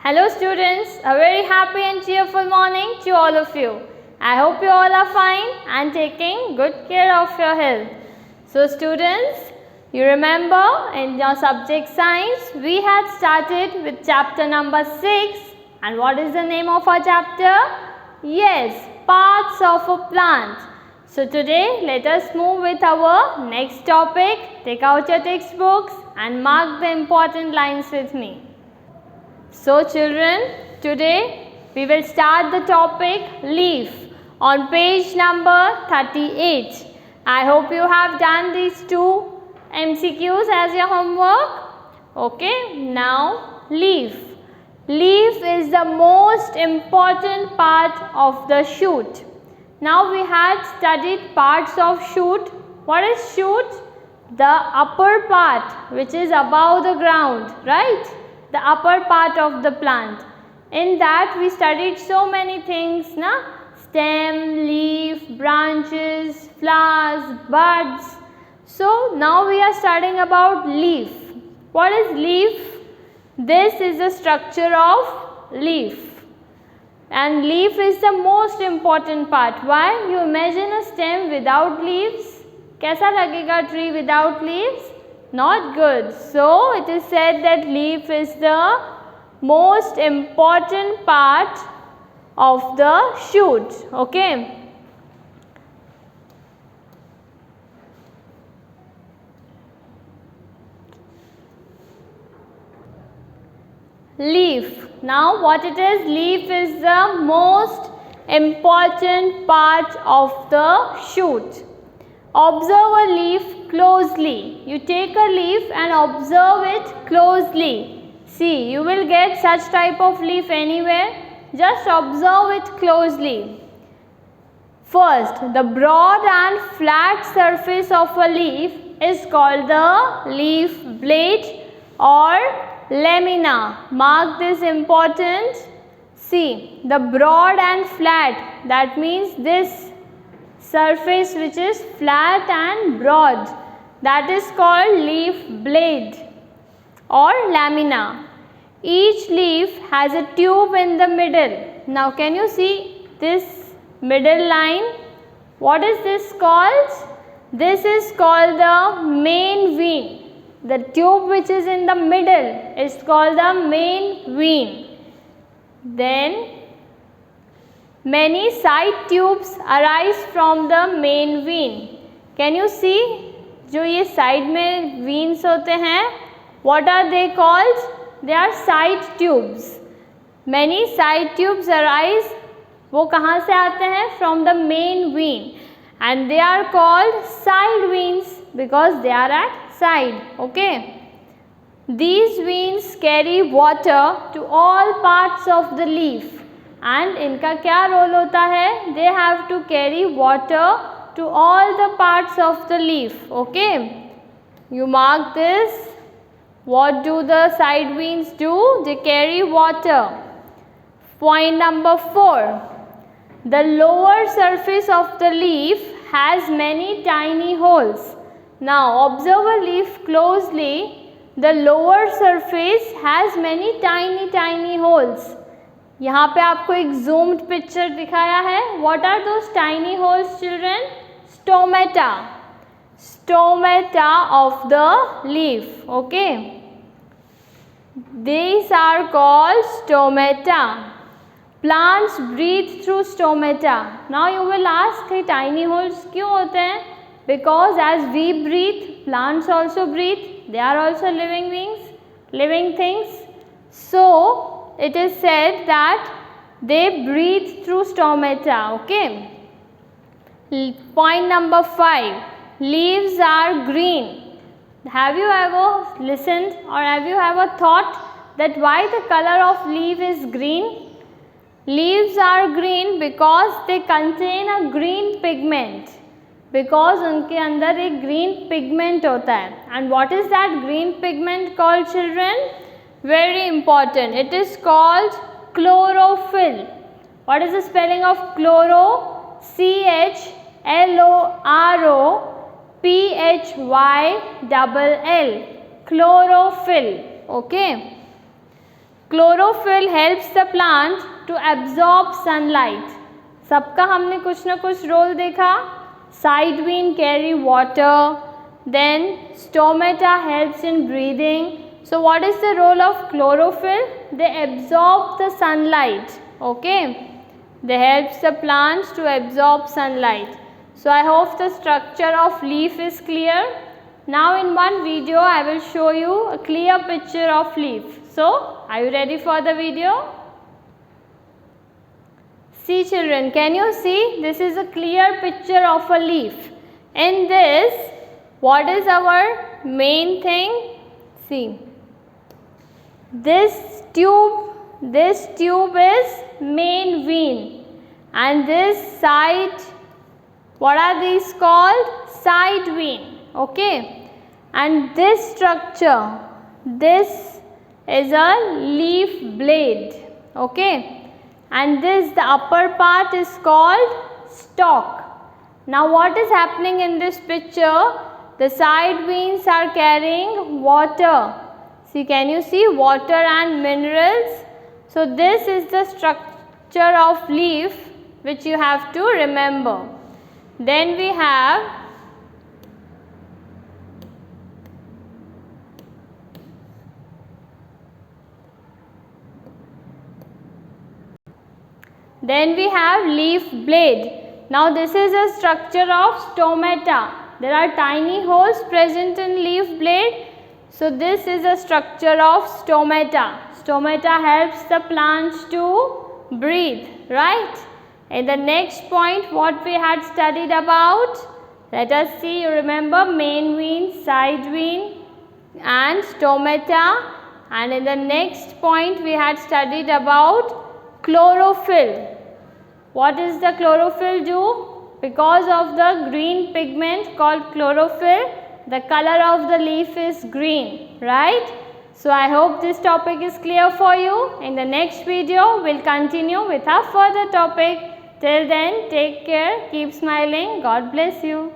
Hello students, a very happy and cheerful morning to all of you. I hope you all are fine and taking good care of your health. So students, you remember in your subject science, we had started with chapter number 6, and what is the name of our chapter? Yes, parts of a plant. So today let us move with our next topic. Take out your textbooks and mark the important lines with me. So children, today we will start the topic leaf on page number 38. I hope you have done these two MCQs as your homework. Okay, now leaf. Leaf is the most important part of the shoot. Now we had studied parts of shoot. What is shoot? The upper part which is above the ground, right? The upper part of the plant. In that we studied so many things, na? Stem, leaf, branches, flowers, buds. So now we are studying about leaf. What is leaf? This is the structure of leaf. And leaf is the most important part. Why? You imagine a stem without leaves. कैसा लगेगा tree without leaves? Not good. So it is said that leaf is the most important part of the shoot. Okay. Leaf. Now what it is? Leaf is the most important part of the shoot. Observe a leaf closely. You take a leaf and observe it closely. See, you will get such type of leaf anywhere. Just observe it closely. First, the broad and flat surface of a leaf is called the leaf blade or lamina. Mark this important. See, the broad and flat, that means this surface which is flat and broad, that is called leaf blade or lamina. Each leaf has a tube in the middle. Now can you see this middle line? What is this called? This is called the main vein. The tube which is in the middle is called the main vein. Then many side tubes arise from the main vein. Can you see? जो ये side में veins होते हैं, what are they called? They are side tubes. Many side tubes arise. वो कहाँ से आते हैं? From the main vein, and they are called side veins because they are at side. Okay. These veins carry water to all parts of the leaf. And इनका क्या role होता है? They have to carry water to all the parts of the leaf. Okay. You mark this. What do the side veins do? They carry water. Point number 4. The lower surface of the leaf has many tiny holes. Now observe a leaf closely. The lower surface has many tiny holes. यहाँ पे आपको एक zoomed picture दिखाया है. What are those tiny holes, children? Stomata. Stomata of the leaf. Okay. These are called stomata. Plants breathe through stomata. Now you will ask, hey, tiny holes क्यों होते हैं? Because as we breathe, plants also breathe. They are also living beings, living things. So it is said that they breathe through stomata. Okay. Point number 5. Leaves are green. Have you ever listened or have you ever thought that why the color of leaf is green? Leaves are green because they contain a green pigment. Because उनके अंदर एक green pigment होता है. And what is that green pigment called, children? Very important. It is called chlorophyll. What is the spelling of chloro? CHLOROPHYLL. Chlorophyll. Okay. Chlorophyll helps the plant to absorb sunlight. सबका हमने कुछ ना कुछ role देखा. Side vein carry water, then stomata helps in breathing. So what is the role of chlorophyll? They absorb the sunlight. Okay, they helps the plants to absorb sunlight. So I hope the structure of leaf is clear. Now in one video I will show you a clear picture of leaf. So are you ready for the video? See children, can you see? This is a clear picture of a leaf. In this, what is our main thing? See, this tube is main vein, and this side, what are these called? Side vein. Okay, and this structure, this is a leaf blade. Okay, and this, the upper part, is called stalk. Now what is happening in this picture? The side veins are carrying water. See, can you see water and minerals? So this is the structure of leaf which you have to remember. Then we have leaf blade. Now this is a structure of stomata. There are tiny holes present in leaf blade. So this is a structure of stomata. Stomata helps the plants to breathe, right? In the next point, what we had studied about, let us see. You remember main vein, side vein and stomata. And in the next point, we had studied about chlorophyll. What does the chlorophyll do? Because of the green pigment called chlorophyll, the color of the leaf is green, right? So I hope this topic is clear for you. In the next video, we'll continue with our further topic. Till then, take care, keep smiling. God bless you.